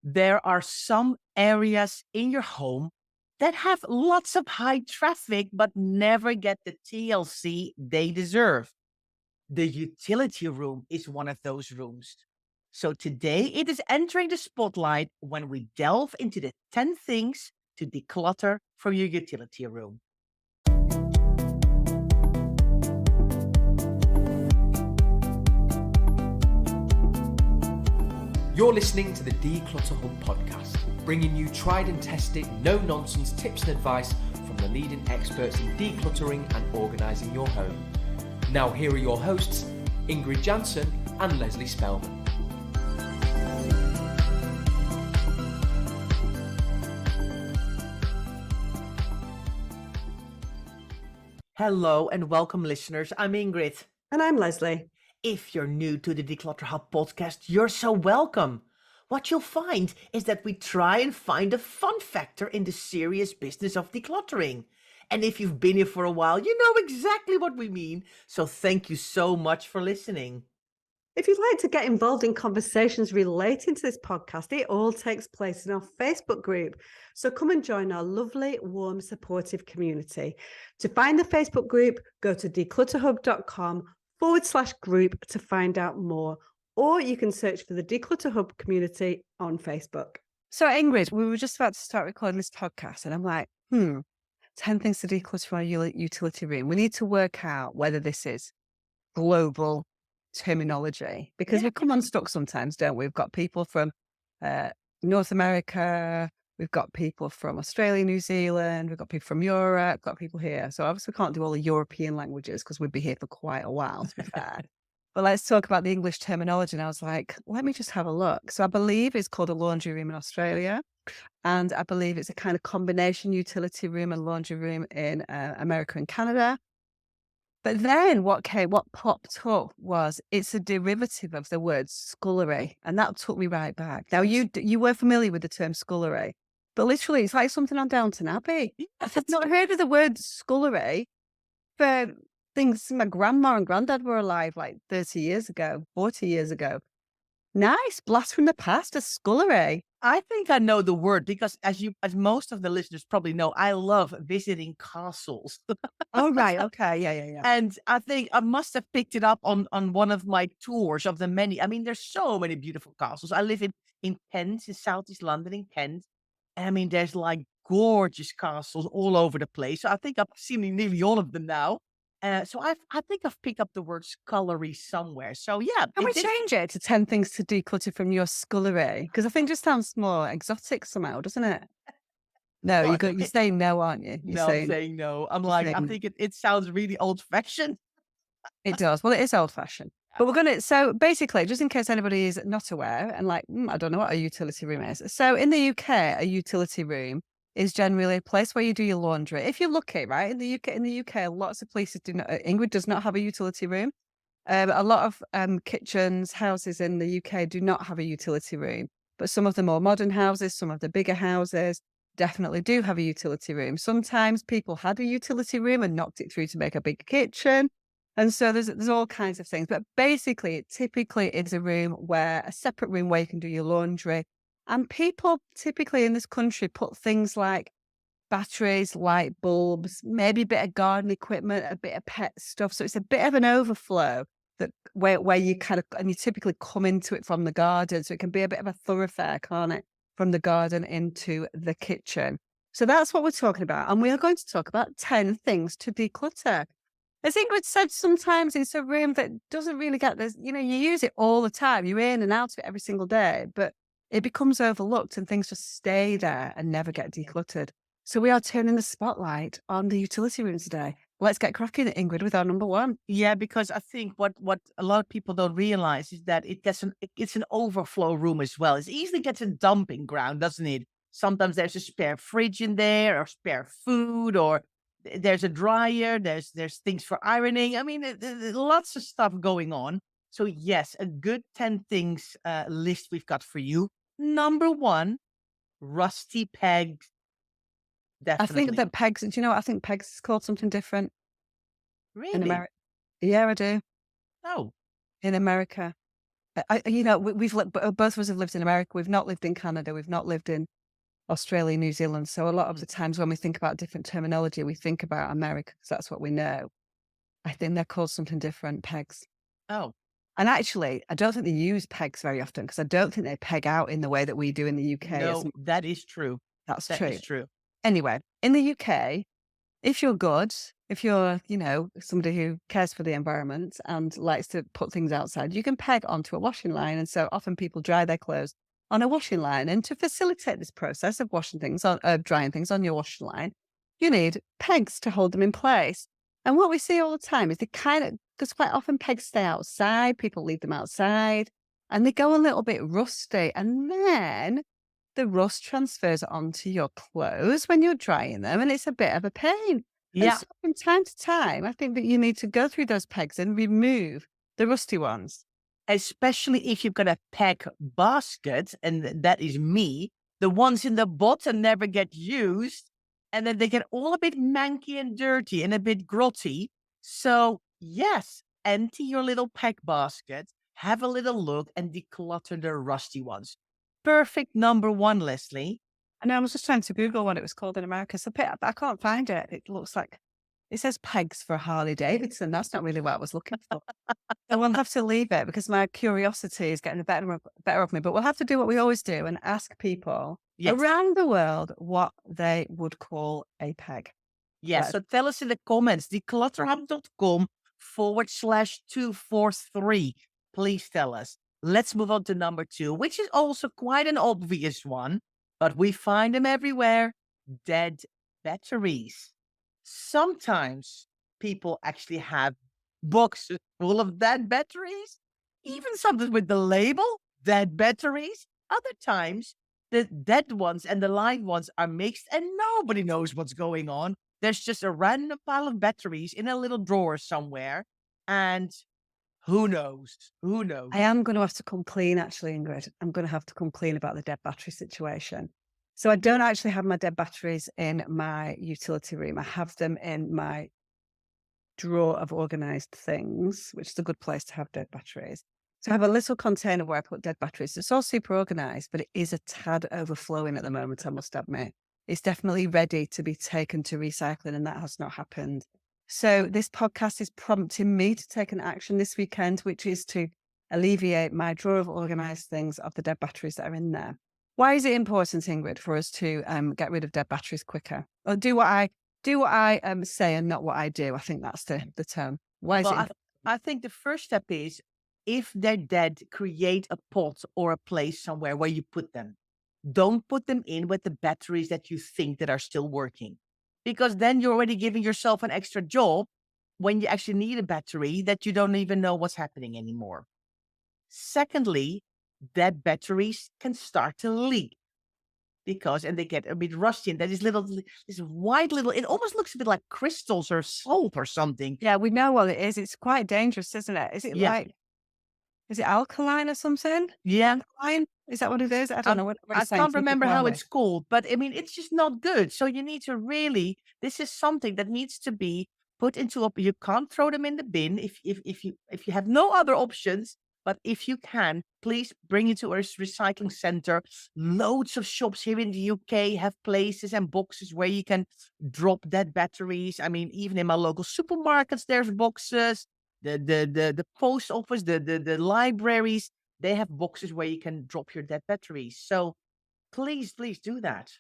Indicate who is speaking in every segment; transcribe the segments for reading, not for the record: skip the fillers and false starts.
Speaker 1: There are some areas in your home that have lots of high traffic but never get the TLC they deserve. The utility room is one of those rooms. So today it is entering the spotlight when we delve into the 10 things to declutter from your utility room.
Speaker 2: You're listening to the Declutter Hub podcast, bringing you tried and tested, no-nonsense tips and advice from the leading experts in decluttering and organising your home. Now here are your hosts, Ingrid Jansen and Leslie Spellman.
Speaker 1: Hello and welcome, listeners. I'm Ingrid.
Speaker 3: And I'm Leslie.
Speaker 1: If you're new to the Declutter Hub podcast, you're so welcome. What you'll find is that we try and find a fun factor in the serious business of decluttering. And if you've been here for a while, you know exactly what we mean. So thank you so much for listening.
Speaker 3: If you'd like to get involved in conversations relating to this podcast, it all takes place in our Facebook group. So come and join our lovely, warm, supportive community. To find the Facebook group, go to declutterhub.com/group to find out more. Or you can search for the Declutter Hub community on Facebook.
Speaker 4: So Ingrid, we were just about to start recording this podcast and I'm like, 10 things to declutter our utility room. We need to work out whether this is global terminology because we come unstuck sometimes, don't we? We've got people from North America, we've got people from Australia, New Zealand, we've got people from Europe, we've got people here. So obviously we can't do all the European languages because we'd be here for quite a while, to be fair. But let's talk about the English terminology. And I was like, let me just have a look. So I believe it's called a laundry room in Australia. And I believe it's a kind of combination utility room and laundry room in America and Canada. But then what popped up was it's a derivative of the word scullery. And that took me right back. Now, you were familiar with the term scullery, but literally it's like something on Downton Abbey. I've not heard of the word scullery for things my grandma and granddad were alive like 30 years ago, 40 years ago. Nice. Blast from the past, a scullery.
Speaker 1: I think I know the word because as most of the listeners probably know, I love visiting castles.
Speaker 4: Oh, right. Okay. Yeah.
Speaker 1: And I think I must have picked it up on one of my tours of the many. I mean, there's so many beautiful castles. I live in Kent, in Southeast London, in Kent. And I mean, there's like gorgeous castles all over the place. So I think I've seen nearly all of them now. So I think I've picked up the word scullery somewhere. So yeah.
Speaker 4: Can we change it to 10 things to declutter from your scullery? Because I think it just sounds more exotic somehow, doesn't it? No, you're saying no, aren't you?
Speaker 1: No, I'm saying no. I'm like, I think it sounds really old fashioned.
Speaker 4: It does. Well, it is old fashioned. But so basically, just in case anybody is not aware and like, I don't know what a utility room is. So in the UK, a utility room is generally a place where you do your laundry. If you're lucky, right? In the UK, lots of places do not. Ingrid does not have a utility room. A lot of kitchens, houses in the UK do not have a utility room. But some of the more modern houses, some of the bigger houses definitely do have a utility room. Sometimes people had a utility room and knocked it through to make a big kitchen. And so there's all kinds of things. But basically, it typically is a separate room where you can do your laundry. And people typically in this country put things like batteries, light bulbs, maybe a bit of garden equipment, a bit of pet stuff. So it's a bit of an overflow that where you and you typically come into it from the garden. So it can be a bit of a thoroughfare, can't it? From the garden into the kitchen. So that's what we're talking about. And we are going to talk about 10 things to declutter. As Ingrid said, sometimes it's a room that doesn't really get this, you use it all the time. You're in and out of it every single day, but it becomes overlooked and things just stay there and never get decluttered. So we are turning the spotlight on the utility room today. Let's get cracking, Ingrid, with our number one.
Speaker 1: Yeah, because I think what a lot of people don't realize is that it's an overflow room as well. It easily gets a dumping ground, doesn't it? Sometimes there's a spare fridge in there or spare food or there's a dryer, there's things for ironing. I mean, there's lots of stuff going on. So yes, a good 10 things list we've got for you. Number one, rusty pegs. Definitely.
Speaker 4: I think that pegs, do you know what? I think pegs is called something different.
Speaker 1: Really?
Speaker 4: In America. Yeah, I do.
Speaker 1: Oh.
Speaker 4: In America. both of us have lived in America. We've not lived in Canada. We've not lived in Australia, New Zealand. So a lot of the times when we think about different terminology, we think about America because that's what we know. I think they're called something different, pegs.
Speaker 1: Oh,
Speaker 4: And actually, I don't think they use pegs very often because I don't think they peg out in the way that we do in the UK.
Speaker 1: no, that is true.
Speaker 4: That's
Speaker 1: That
Speaker 4: true.
Speaker 1: is true.
Speaker 4: Anyway, in the UK, if you're good, if you're, somebody who cares for the environment and likes to put things outside, you can peg onto a washing line. And so often people dry their clothes on a washing line. And to facilitate this process of drying things on your washing line, you need pegs to hold them in place. And what we see all the time is because quite often pegs stay outside, people leave them outside, and they go a little bit rusty. And then the rust transfers onto your clothes when you're drying them, and it's a bit of a pain. And
Speaker 1: Yeah.
Speaker 4: so from time to time, I think that you need to go through those pegs and remove the rusty ones.
Speaker 1: Especially if you've got a peg basket, and that is me, the ones in the bottom never get used, and then they get all a bit manky and dirty and a bit grotty. So, yes, empty your little peg basket, have a little look, and declutter the rusty ones. Perfect number one, Leslie.
Speaker 4: And I was just trying to Google what it was called in America, but I can't find it. It looks like it says pegs for Harley Davidson. That's not really what I was looking for. So we'll have to leave it because my curiosity is getting the better of me. But we'll have to do what we always do and ask people
Speaker 1: Yes.
Speaker 4: around the world what they would call a peg.
Speaker 1: Yes.
Speaker 4: Right.
Speaker 1: So tell us in the comments, declutterhub.com/243. Please tell us. Let's move on to number two, which is also quite an obvious one, but we find them everywhere. Dead batteries. Sometimes people actually have boxes full of dead batteries, even something with the label dead batteries. Other times, the dead ones and the live ones are mixed and nobody knows what's going on. There's just a random pile of batteries in a little drawer somewhere. And who knows? Who knows?
Speaker 4: I am going to have to come clean, actually, Ingrid. I'm going to have to come clean about the dead battery situation. So I don't actually have my dead batteries in my utility room. I have them in my drawer of organized things, which is a good place to have dead batteries. So I have a little container where I put dead batteries. It's all super organized, but it is a tad overflowing at the moment, I must admit. It's definitely ready to be taken to recycling, and that has not happened. So this podcast is prompting me to take an action this weekend, which is to alleviate my drawer of organized things of the dead batteries that are in there. Why is it important, Ingrid, for us to get rid of dead batteries quicker? Or do what I say and not what I do? I think that's the term. Why is
Speaker 1: Well,
Speaker 4: it?
Speaker 1: I think the first step is, if they're dead, create a pot or a place somewhere where you put them. Don't put them in with the batteries that you think that are still working, because then you're already giving yourself an extra job when you actually need a battery that you don't even know what's happening anymore. Secondly, dead batteries can start to leak and they get a bit rusty, and that is this white little, it almost looks a bit like crystals or salt or something.
Speaker 4: Yeah, we know what it is. It's quite dangerous, isn't it? Is it
Speaker 1: Yeah.
Speaker 4: is it alkaline or something?
Speaker 1: Yeah.
Speaker 4: Alkaline? Is that what it is? I don't know what
Speaker 1: I can't remember how it's called, but I mean, it's just not good. So you need to really, this is something that needs to be put into you can't throw them in the bin if you have no other options. But if you can, please bring it to a recycling center. Loads of shops here in the UK have places and boxes where you can drop dead batteries. I mean, even in my local supermarkets, there's boxes. The post office, the libraries, they have boxes where you can drop your dead batteries. So please do that.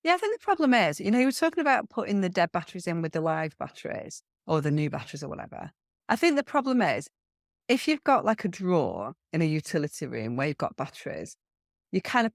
Speaker 4: Yeah, I think the problem is, you were talking about putting the dead batteries in with the live batteries or the new batteries or whatever. I think the problem is, if you've got like a drawer in a utility room where you've got batteries, you kind of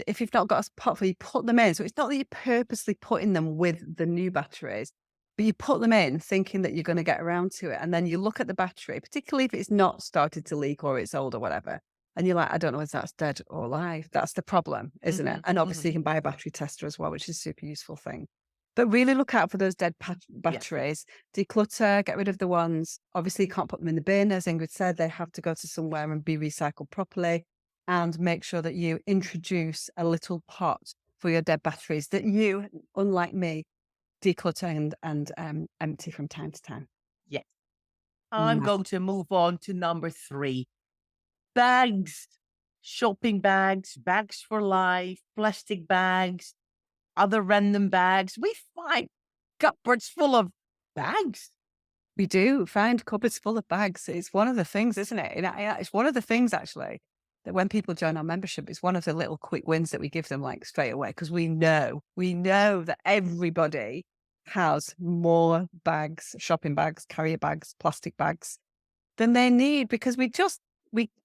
Speaker 4: if you've not got a pot for, you put them in. So it's not that you're purposely putting them with the new batteries, but you put them in thinking that you're going to get around to it. And then you look at the battery, particularly if it's not started to leak or it's old or whatever. And you're like, I don't know if that's dead or alive. That's the problem, isn't it? And obviously you can buy a battery tester as well, which is a super useful thing. But really look out for those dead batteries. Declutter, get rid of the ones. Obviously, you can't put them in the bin. As Ingrid said, they have to go to somewhere and be recycled properly. And make sure that you introduce a little pot for your dead batteries that you, unlike me, declutter and empty from time to time.
Speaker 1: Yes. I'm
Speaker 4: Nice.
Speaker 1: going to move on to number 3. bags, shopping bags, bags for life, plastic bags, other random bags. We find cupboards full of bags.
Speaker 4: We do find cupboards full of bags. It's one of the things, isn't it? It's one of the things actually that when people join our membership, it's one of the little quick wins that we give them like straight away because we know that everybody has more bags, shopping bags, carrier bags, plastic bags than they need because we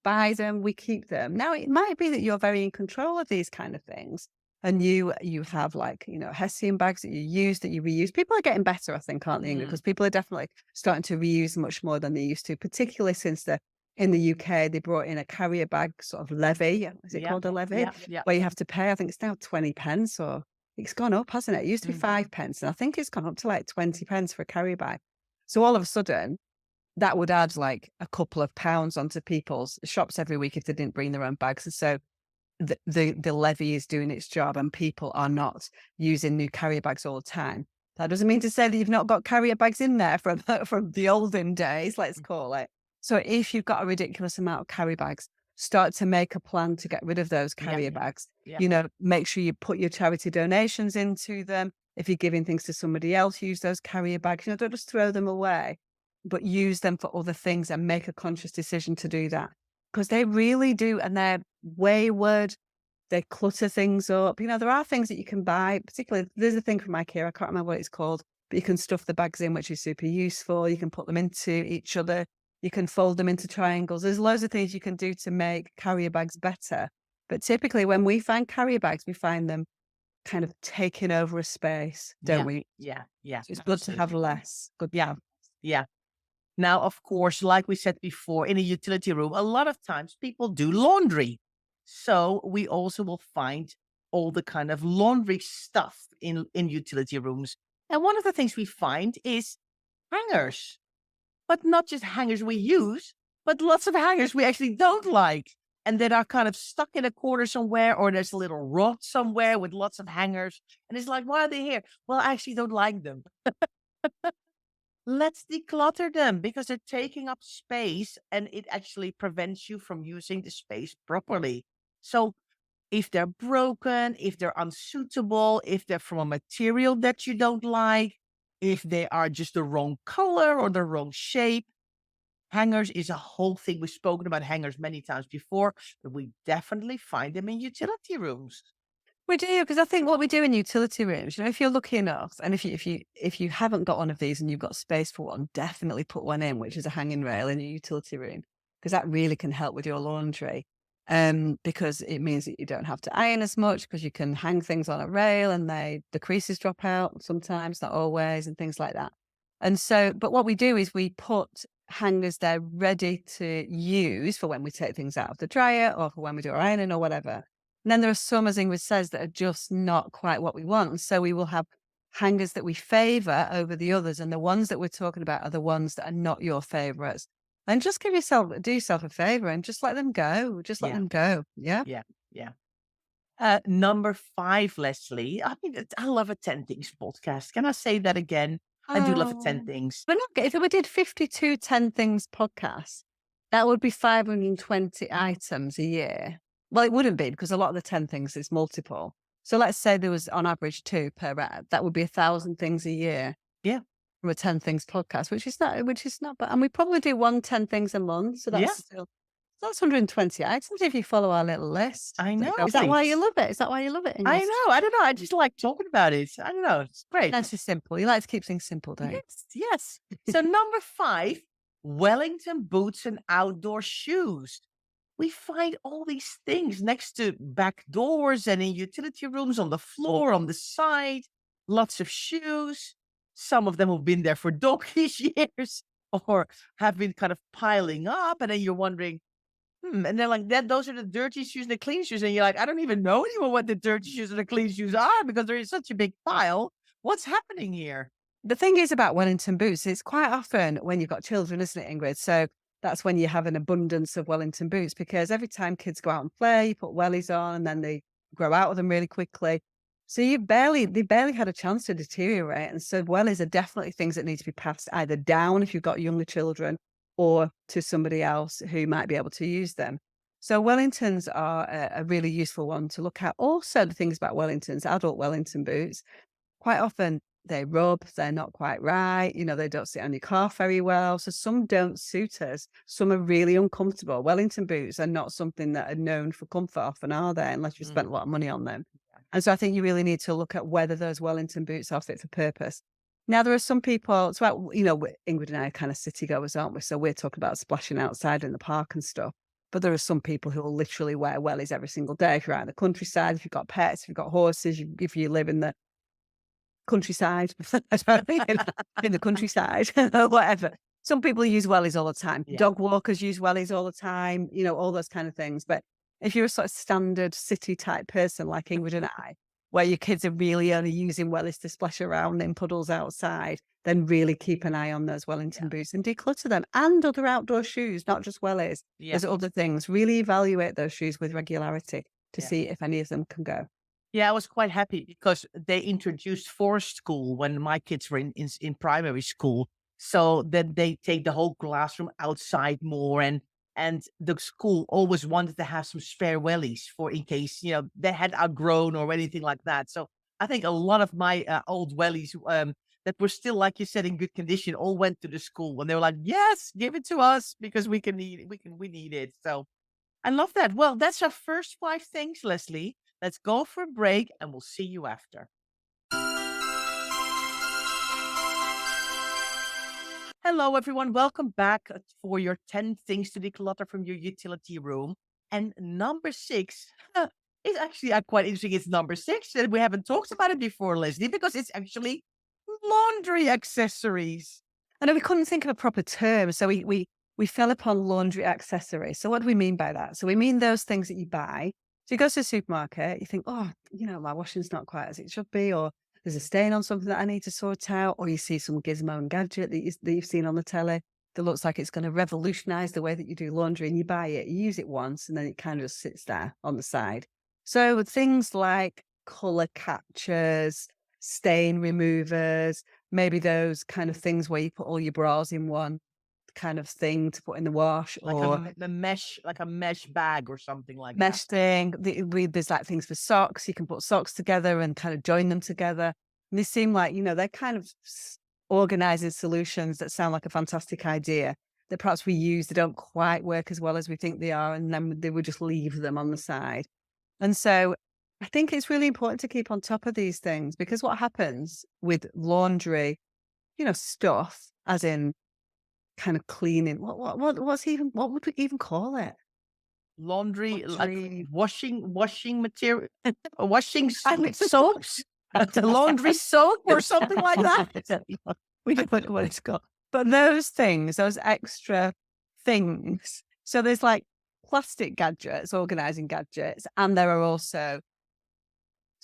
Speaker 4: buy them, we keep them. Now it might be that you're very in control of these kind of things. And you have like, Hessian bags that you use, that you reuse. People are getting better, I think, aren't they, Ingrid? Because people are definitely starting to reuse much more than they used to, particularly since in the UK, they brought in a carrier bag sort of levy. Is it called a levy?
Speaker 1: Yeah.
Speaker 4: Where you have to pay, I think it's now 20 pence or it's gone up, hasn't it? It used to be 5 pence. And I think it's gone up to like 20 pence for a carrier bag. So all of a sudden, that would add like a couple of pounds onto people's shops every week if they didn't bring their own bags. And so the levy is doing its job and people are not using new carrier bags all the time. That doesn't mean to say that you've not got carrier bags in there from the olden days, let's call it. So if you've got a ridiculous amount of carrier bags, start to make a plan to get rid of those carrier bags. Make sure you put your charity donations into them. If you're giving things to somebody else, use those carrier bags. Don't just throw them away, but use them for other things and make a conscious decision to do that. Because they really do, and they're wayward. They clutter things up. There are things that you can buy, particularly, there's a thing from IKEA, I can't remember what it's called, but you can stuff the bags in, which is super useful. You can put them into each other. You can fold them into triangles. There's loads of things you can do to make carrier bags better. But typically when we find carrier bags, we find them kind of taking over a space, don't we?
Speaker 1: Yeah.
Speaker 4: So it's good to have less.
Speaker 1: Yeah. Now, of course, like we said before, in a utility room, a lot of times people do laundry. So we also will find all the kind of laundry stuff in utility rooms. And one of the things we find is hangers. But not just hangers we use, but lots of hangers we actually don't like. And that are kind of stuck in a corner somewhere, or there's a little rod somewhere with lots of hangers. And it's like, why are they here? Well, I actually don't like them. Let's declutter them because they're taking up space and it actually prevents you from using the space properly. So if they're broken, if they're unsuitable, if they're from a material that you don't like, if they are just the wrong color or the wrong shape, hangers is a whole thing. We've spoken about hangers many times before, but we definitely find them in utility rooms.
Speaker 4: We do, because I think what we do in utility rooms, if you're lucky enough, and if you haven't got one of these and you've got space for one, definitely put one in, which is a hanging rail in a utility room, because that really can help with your laundry. Because it means that you don't have to iron as much because you can hang things on a rail and the creases drop out sometimes, not always, and things like that. And so, but what we do is we put hangers there ready to use for when we take things out of the dryer or for when we do our ironing or whatever. And then there are some, as Ingrid says, that are just not quite what we want. And so we will have hangers that we favour over the others. And the ones that we're talking about are the ones that are not your favourites. And just do yourself a favour and just let them go. Just let them go. Yeah.
Speaker 1: Number 5, Leslie. I love a 10 Things podcast. Can I say that again? I do love 10 Things.
Speaker 4: But if we did 52 10 Things podcasts, that would be 520 items a year. Well, it wouldn't be because a lot of the 10 Things is multiple. So let's say there was on average 2 per rep. That would be 1,000 things a year.
Speaker 1: Yeah.
Speaker 4: From a 10 Things podcast, which is not bad. And we probably do 10 Things a month. So that's that's 120 items if you follow our little list.
Speaker 1: I know.
Speaker 4: Is that why you love it? Ingrid?
Speaker 1: I know. I don't know. I just like talking about it. I don't know. It's great.
Speaker 4: Nice and simple. You like to keep things simple, don't you?
Speaker 1: Yes. So number 5, Wellington boots and outdoor shoes. We find all these things next to back doors and in utility rooms, on the floor, on the side, lots of shoes. Some of them have been there for donkey's years or have been kind of piling up. And then you're wondering, and they're like, those are the dirty shoes and the clean shoes. And you're like, I don't even know anymore what the dirty shoes and the clean shoes are because there is such a big pile. What's happening here?
Speaker 4: The thing is about Wellington boots, it's quite often when you've got children, isn't it, Ingrid? So that's when you have an abundance of Wellington boots because every time kids go out and play, you put wellies on and then they grow out of them really quickly. So they barely had a chance to deteriorate. And so wellies are definitely things that need to be passed either down if you've got younger children or to somebody else who might be able to use them. So Wellingtons are a really useful one to look at. Also, the things about Wellingtons, adult Wellington boots, quite often they rub, they're not quite right, they don't sit on your calf very well. So some don't suit us. Some are really uncomfortable. Wellington boots are not something that are known for comfort often, are they? Unless you spent a lot of money on them. And so I think you really need to look at whether those Wellington boots are fit for purpose. Now, there are some people, Ingrid and I are kind of city goers, aren't we? So we're talking about splashing outside in the park and stuff. But there are some people who will literally wear wellies every single day. If you're out in the countryside, if you've got pets, if you've got horses, if you live in the countryside, in the countryside, whatever. Some people use wellies all the time.
Speaker 1: Yeah.
Speaker 4: Dog walkers use wellies all the time, all those kind of things. But if you're a sort of standard city type person like Ingrid and I, where your kids are really only using wellies to splash around in puddles outside, then really keep an eye on those Wellington boots and declutter them, and other outdoor shoes, not just wellies.
Speaker 1: Yeah.
Speaker 4: There's other things. Really evaluate those shoes with regularity to see if any of them can go.
Speaker 1: Yeah, I was quite happy because they introduced forest school when my kids were in primary school. So that they take the whole classroom outside more, and the school always wanted to have some spare wellies for in case they had outgrown or anything like that. So I think a lot of my old wellies that were still, like you said, in good condition, all went to the school when they were like, "Yes, give it to us because we need it." So I love that. Well, that's our first 5 things, Leslie. Let's go for a break and we'll see you after. Hello, everyone. Welcome back for your 10 things to declutter from your utility room. And number 6 is actually quite interesting. It's number 6, and we haven't talked about it before, Leslie, because it's actually laundry accessories.
Speaker 4: I know we couldn't think of a proper term, so we fell upon laundry accessories. So what do we mean by that? So we mean those things that you buy. So you go to the supermarket, you think, oh, my washing's not quite as it should be, or there's a stain on something that I need to sort out, or you see some gizmo and gadget that you've seen on the telly that looks like it's going to revolutionize the way that you do laundry, and you buy it, you use it once, and then it kind of just sits there on the side. So things like color catchers, stain removers, maybe those kind of things where you put all your bras in one kind of thing to put in the wash,
Speaker 1: Like
Speaker 4: or
Speaker 1: a mesh bag or something like
Speaker 4: mesh thing. There's like things for socks. You can put socks together and kind of join them together. And they seem like, they're kind of organizing solutions that sound like a fantastic idea that perhaps we use. They don't quite work as well as we think they are. And then they would just leave them on the side. And so I think it's really important to keep on top of these things, because what happens with laundry, stuff, as in kind of cleaning. What would we even call it?
Speaker 1: laundry,
Speaker 4: Laundry.
Speaker 1: like washing material, washing soaps, the laundry soap or something like that.
Speaker 4: We don't know what it's called. But those things, those extra things. So there's like plastic gadgets, organizing gadgets, and there are also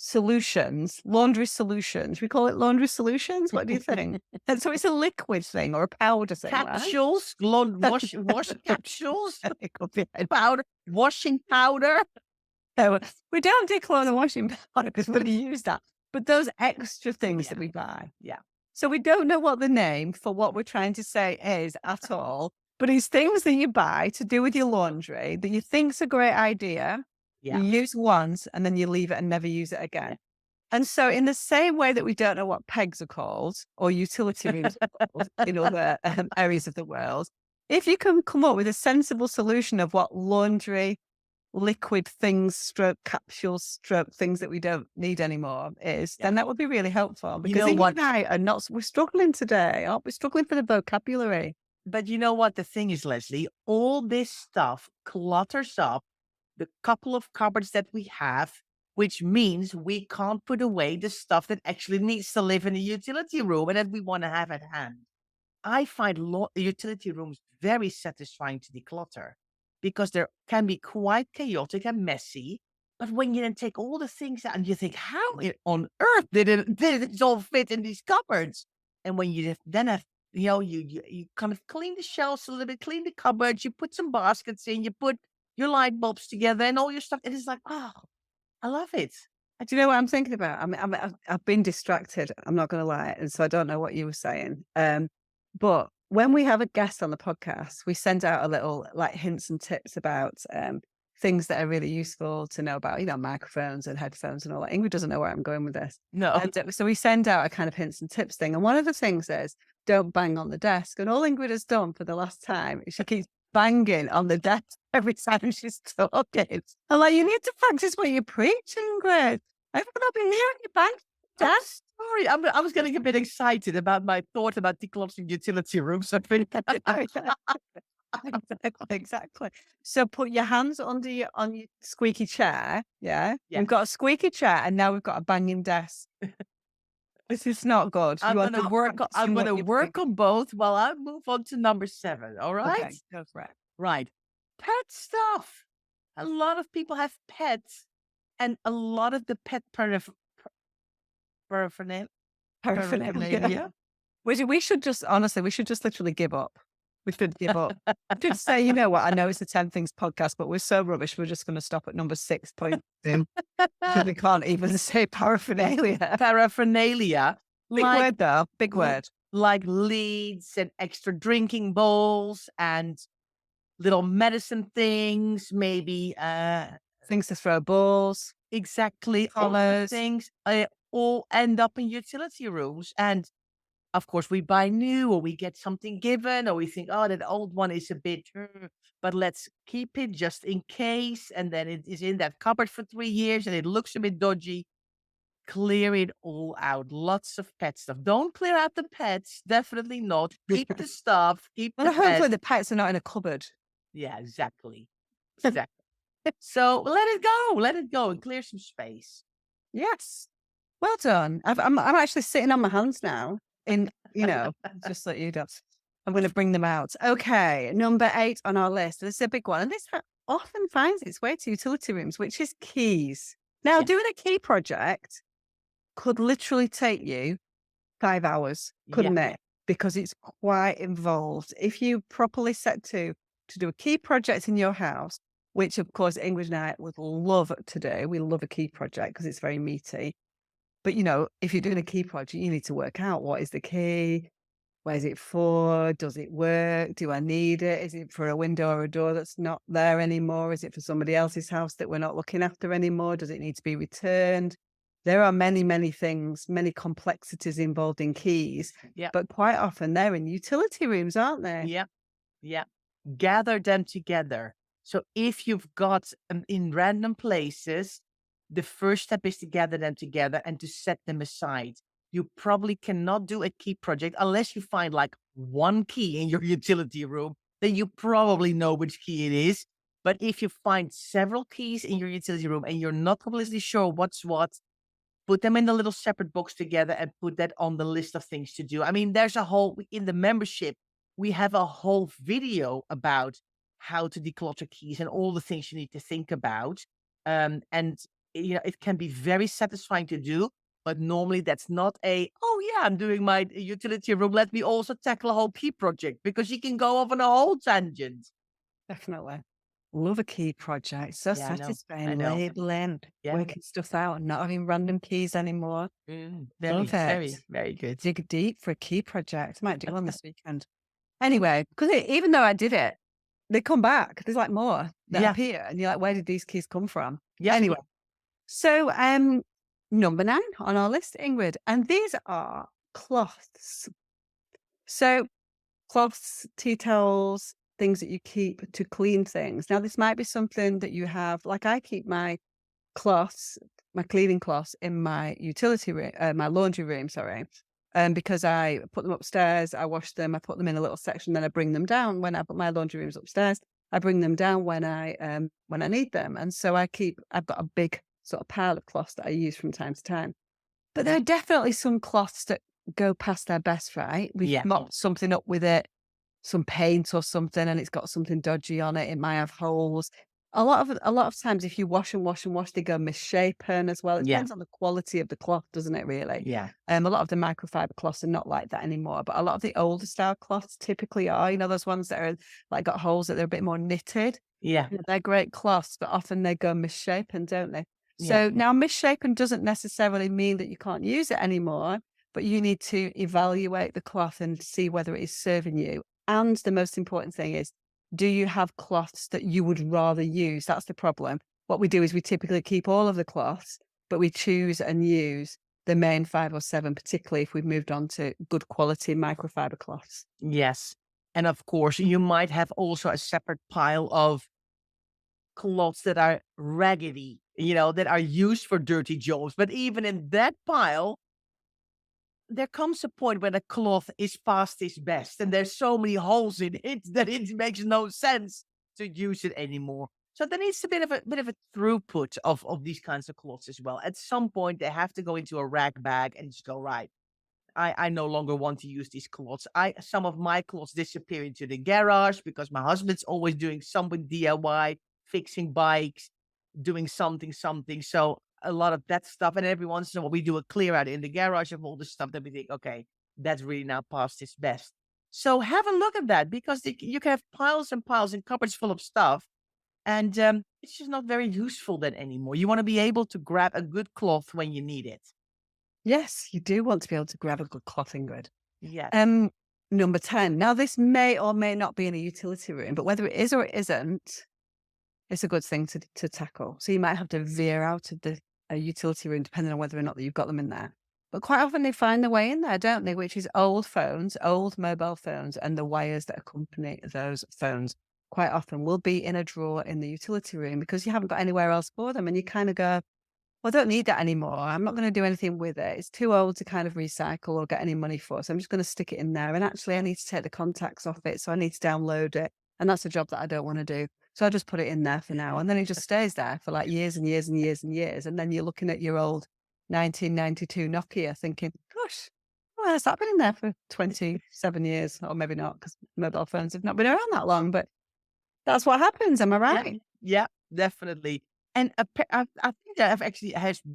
Speaker 4: solutions, laundry solutions. We call it laundry solutions. What do you think? And so it's a liquid thing or a powder thing, right?
Speaker 1: Capsules, wash capsules,
Speaker 4: It could be
Speaker 1: powder, washing powder.
Speaker 4: So we don't declutter washing powder because we use that. But those extra things that we buy.
Speaker 1: Yeah.
Speaker 4: So we don't know what the name for what we're trying to say is at all. But it's things that you buy to do with your laundry that you think's a great idea.
Speaker 1: Yeah.
Speaker 4: You use once and then you leave it and never use it again. And so in the same way that we don't know what pegs are called or utility rooms are called in other areas of the world, if you can come up with a sensible solution of what laundry, liquid things, stroke capsules, stroke things that we don't need anymore is, then that would be really helpful. Because
Speaker 1: know what?
Speaker 4: I are not, we're struggling today, aren't we? Struggling for the vocabulary.
Speaker 1: But you know what the thing is, Leslie? All this stuff clutters up the couple of cupboards that we have, which means we can't put away the stuff that actually needs to live in a utility room and that we want to have at hand. I find utility rooms very satisfying to declutter because they can be quite chaotic and messy. But when you then take all the things out and you think, how on earth did it all fit in these cupboards? And when you then have, you kind of clean the shelves a little bit, clean the cupboards, you put some baskets in, you put your light bulbs together and all your stuff. It is like, oh, I love it.
Speaker 4: Do you know what I'm thinking about? I've been distracted. I'm not going to lie. And so I don't know what you were saying. But when we have a guest on the podcast, we send out a little like hints and tips about things that are really useful to know about, microphones and headphones and all that. Ingrid doesn't know where I'm going with this.
Speaker 1: No.
Speaker 4: And so we send out a kind of hints and tips thing. And one of the things is don't bang on the desk. And all Ingrid has done for the last time is she keeps banging on the desk every time she's talking. I'm like, you need to practice what you preach, Ingrid. I've not been hearing you bang on the desk.
Speaker 1: Sorry, I was getting a bit excited about my thought about decluttering utility rooms. I think
Speaker 4: Exactly. So put your hands on your squeaky chair. Yeah.
Speaker 1: Yeah.
Speaker 4: We've got a squeaky chair and now we've got a banging desk. This is not good.
Speaker 1: I'm
Speaker 4: You are
Speaker 1: gonna
Speaker 4: not
Speaker 1: work.
Speaker 4: practicing
Speaker 1: I'm
Speaker 4: what
Speaker 1: gonna
Speaker 4: you
Speaker 1: work
Speaker 4: preach.
Speaker 1: on both while I move on to number 7. All right.
Speaker 4: Okay, go for it.
Speaker 1: Right. Pet stuff. A lot of people have pets, and a lot of the pet paraphernalia.
Speaker 4: Paraphernalia. We should just honestly, we should just literally give up. We should give up. Just say, you know what? I know it's a 10 things podcast, but we're so rubbish. We're just going to stop at number 6.2 because we can't even say paraphernalia.
Speaker 1: Paraphernalia.
Speaker 4: Big word though. Big word.
Speaker 1: Like leads and extra drinking bowls and little medicine things, maybe
Speaker 4: Things to throw balls.
Speaker 1: exactly all the
Speaker 4: Collars.
Speaker 1: things all end up in utility rooms. And of course, we buy new or we get something given or we think, oh, that old one is a bit, but let's keep it just in case. And then it is in that cupboard for 3 years and it looks a bit dodgy. Clear it all out. Lots of pet stuff. Don't clear out the pets. Definitely not. Keep the stuff. Keep
Speaker 4: Well,
Speaker 1: the
Speaker 4: hopefully
Speaker 1: pets.
Speaker 4: the pets are not in a cupboard.
Speaker 1: Yeah, exactly. Exactly. So let it go. Let it go and clear some space.
Speaker 4: Yes. Well done. I'm actually sitting on my hands now. Just like you do. I'm going to bring them out. Okay, number 8 on our list. This is a big one, and this often finds its way to utility rooms, which is keys. Now,
Speaker 1: Yeah.
Speaker 4: doing a key project could literally take you 5 hours, couldn't it? Because it's quite involved. If you properly set to do a key project in your house, which of course Ingrid and I would love to do. We love a key project because it's very meaty. But if you're doing a key project, you need to work out what is the key, where's it for, does it work, do I need it, is it for a window or a door that's not there anymore, is it for somebody else's house that we're not looking after anymore, does it need to be returned? There are many, many things, many complexities involved in keys, but quite often they're in utility rooms, aren't they?
Speaker 1: Yeah. Yeah. Gather them together. So if you've got them in random places, the first step is to gather them together and to set them aside. You probably cannot do a key project unless you find like one key in your utility room, then you probably know which key it is. But if you find several keys in your utility room and you're not completely sure what's what, put them in a little separate box together and put that on the list of things to do. I mean, there's in the membership, we have a whole video about how to declutter keys and all the things you need to think about. And it can be very satisfying to do, but normally that's not I'm doing my utility room. Let me also tackle a whole key project because you can go off on a whole tangent.
Speaker 4: Definitely. Love a key project. So
Speaker 1: Yeah, I know.
Speaker 4: satisfying, labeling, working stuff out, not having random keys anymore.
Speaker 1: Very,
Speaker 4: Love
Speaker 1: very,
Speaker 4: it.
Speaker 1: very good.
Speaker 4: Dig deep for a key project. Might do one this weekend. Anyway, because even though I did it, they come back. There's like more that appear, and you're like, where did these keys come from?
Speaker 1: Yeah.
Speaker 4: Anyway, so number 9 on our list, Ingrid, and these are cloths. So cloths, tea towels, things that you keep to clean things. Now, this might be something that you have, like I keep my cloths, my cleaning cloths in my utility room, my laundry room, sorry. Because I put them upstairs, I wash them, I put them in a little section, then I bring them down when I put my laundry rooms upstairs. I bring them down when I need them. And so I've got a big sort of pile of cloths that I use from time to time. But there are definitely some cloths that go past their best, right? We've mopped something up with it, some paint or something, and it's got something dodgy on it. It might have holes. A lot of times, if you wash and wash and wash, they go misshapen as well. It depends on the quality of the cloth, doesn't it? Really.
Speaker 1: Yeah.
Speaker 4: A lot of the microfiber cloths are not like that anymore, but a lot of the older style cloths typically are. Those ones that are like got holes that they're a bit more knitted.
Speaker 1: Yeah.
Speaker 4: They're great cloths, but often they go misshapen, don't they? So now misshapen doesn't necessarily mean that you can't use it anymore, but you need to evaluate the cloth and see whether it is serving you. And the most important thing is Do you have cloths that you would rather use? That's the problem. What we do is we typically keep all of the cloths, but we choose and use the main 5 or 7, particularly if we've moved on to good quality microfiber cloths.
Speaker 1: Yes. And of course, you might have also a separate pile of clothes that are raggedy, that are used for dirty jobs. But even in that pile, there comes a point where the cloth is past its best, and there's so many holes in it that it makes no sense to use it anymore. So there needs a bit of a throughput of these kinds of cloths as well. At some point, they have to go into a rag bag and just go, right. I no longer want to use these cloths. Some of my cloths disappear into the garage because my husband's always doing something DIY, fixing bikes, doing something. So a lot of that stuff. And every once in a while we do a clear out in the garage of all the stuff that we think, okay, that's really now past its best. So have a look at that because you can have piles and piles and cupboards full of stuff. And it's just not very useful then anymore. You want to be able to grab a good cloth when you need it.
Speaker 4: Yes, you do want to be able to grab a good clothing grid.
Speaker 1: Yes.
Speaker 4: Number 10. Now, this may or may not be in a utility room, but whether it is or it isn't, it's a good thing to tackle. So you might have to veer out of the utility room depending on whether or not that you've got them in there. But quite often they find their way in there, don't they? Which is old phones, old mobile phones, and the wires that accompany those phones quite often will be in a drawer in the utility room because you haven't got anywhere else for them. And you kind of go, well, I don't need that anymore. I'm not going to do anything with it. It's too old to kind of recycle or get any money for. So I'm just going to stick it in there. And actually, I need to take the contacts off it. So I need to download it. And that's a job that I don't want to do. So I just put it in there for now. And then it just stays there for like years and years and years and years. And then you're looking at your old 1992 Nokia thinking, gosh, well, has that been in there for 27 years? Or maybe not, because mobile phones have not been around that long. But that's what happens. Am I
Speaker 1: Yeah,
Speaker 4: right?
Speaker 1: yeah, definitely. And I think there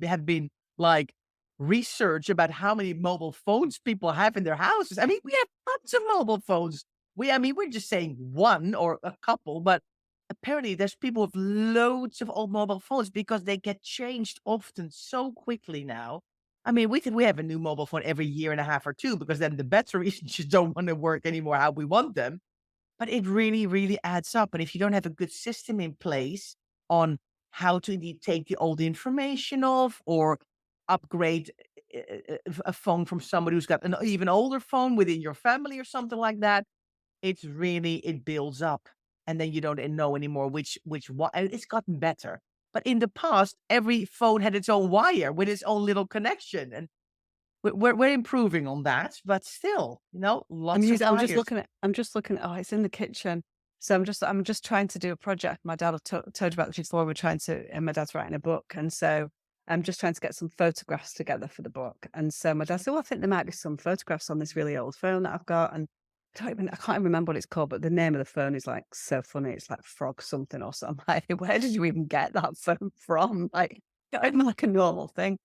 Speaker 1: have been like research about how many mobile phones people have in their houses. I mean, we have tons of mobile phones. We're just saying one or a couple, but apparently there's people with loads of old mobile phones because they get changed often so quickly now. I mean, we have a new mobile phone every year and a half or two because then the batteries just don't want to work anymore how we want them. But it really, really adds up. And if you don't have a good system in place on how to indeed take the old information off or upgrade a phone from somebody who's got an even older phone within your family or something like that, it builds up. And then you don't know anymore which one. And it's gotten better. But in the past, every phone had its own wire with its own little connection. And we're improving on that, but still, lots of
Speaker 4: I'm just
Speaker 1: wires.
Speaker 4: looking at. I'm just looking. Oh, it's in the kitchen. So I'm just trying to do a project. My dad told you about this before. We're trying to, and my dad's writing a book, and so I'm just trying to get some photographs together for the book. And so my dad said, "Well, I think there might be some photographs on this really old phone that I've got." And I can't even remember what it's called, but the name of the phone is like so funny. It's like Frog something or something. Like, where did you even get that phone from? Like, not even like a normal thing.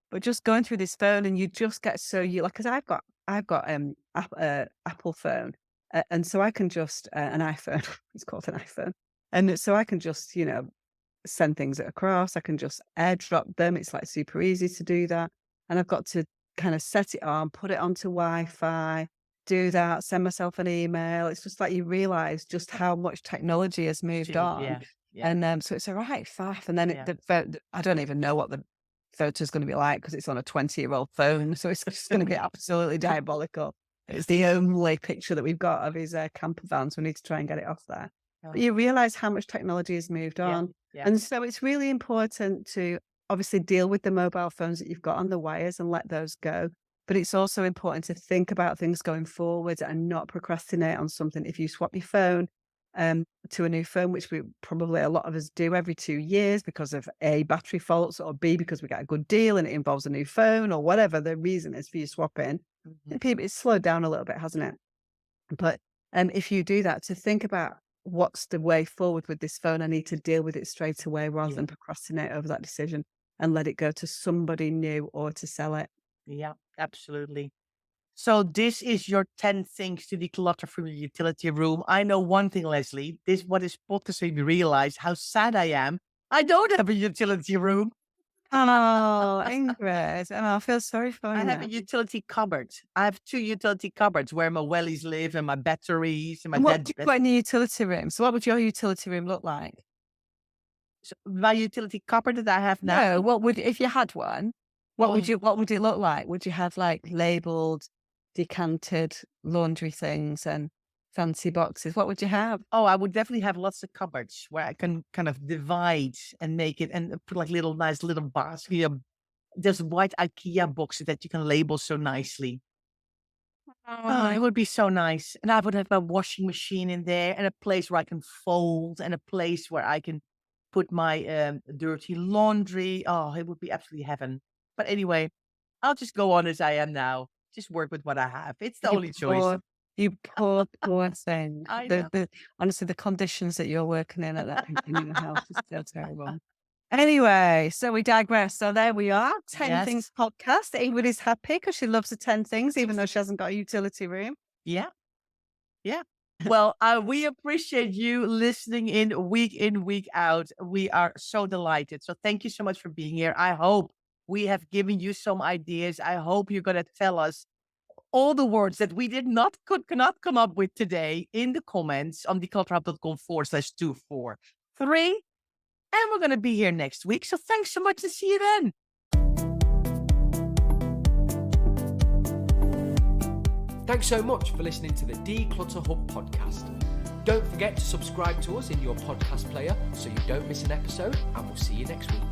Speaker 4: But just going through this phone and you just get so you like, because I've got Apple phone, and so I can just an iPhone. It's called an iPhone, and so I can just send things across. I can just airdrop them. It's like super easy to do that, and I've got to kind of set it on, put it onto Wi-Fi, do that, send myself an email. It's just like you realize just how much technology has moved on,
Speaker 1: Yeah. Yeah.
Speaker 4: and so it's a right faff. And then
Speaker 1: Yeah.
Speaker 4: I don't even know what the photo is going to be like because it's on a 20-year-old phone. So it's just going to be absolutely diabolical. It's the only picture that we've got of his camper van. So we need to try and get it off there. But you realize how much technology has moved on.
Speaker 1: Yeah.
Speaker 4: And so it's really important to obviously deal with the mobile phones that you've got on the wires and let those go. But it's also important to think about things going forward and not procrastinate on something. If you swap your phone to a new phone, which we probably a lot of us do every 2 years because of A, battery faults, or B, because we get a good deal and it involves a new phone, or whatever the reason is for you swapping. It's slowed down a little bit, hasn't it? But if you do that, to think about what's the way forward with this phone, I need to deal with it straight away rather than procrastinate over that decision and let it go to somebody new or to sell it.
Speaker 1: Yeah, absolutely. So this is your 10 things to declutter from your utility room. I know one thing, Leslie. What this podcast made me realize how sad I am. I don't have a utility room.
Speaker 4: Oh, Ingrid. Oh, I feel sorry for
Speaker 1: I
Speaker 4: you
Speaker 1: have
Speaker 4: now.
Speaker 1: a utility cupboard. I have 2 utility cupboards where my wellies live and my batteries and my
Speaker 4: And what do
Speaker 1: dad's
Speaker 4: you
Speaker 1: bed.
Speaker 4: put in the utility room? So what would your utility room look like?
Speaker 1: So my utility cupboard that I have now.
Speaker 4: No, what would if you had one, what would
Speaker 1: Oh,
Speaker 4: you what would it look like? Would you have like labeled, decanted laundry things and fancy boxes? What would you have?
Speaker 1: oh, I would definitely have lots of cupboards where I can kind of divide and make it and put like nice little baskets. You know, there's white IKEA boxes that you can label so nicely. Oh, it would be so nice. And I would have a washing machine in there and a place where I can fold and a place where I can put my dirty laundry. Oh, it would be absolutely heaven. But anyway, I'll just go on as I am now. Just work with what I have. It's the
Speaker 4: You
Speaker 1: only choice.
Speaker 4: you poor, poor thing.
Speaker 1: I know.
Speaker 4: Honestly, the conditions that you're working in at that in your house is so terrible. Anyway, so we digress. So there we are, 10 Things
Speaker 1: Yes.
Speaker 4: podcast. Ingrid is happy because she loves the 10 things, even though she hasn't got a utility room.
Speaker 1: Yeah. Yeah. Well, we appreciate you listening in, week out. We are so delighted. So thank you so much for being here. I hope we have given you some ideas. I hope you're going to tell us all the words that we could not come up with today in the comments on declutterhub.com/243. And we're going to be here next week. So thanks so much and see you then.
Speaker 2: Thanks so much for listening to the Declutter Hub podcast. Don't forget to subscribe to us in your podcast player so you don't miss an episode, and we'll see you next week.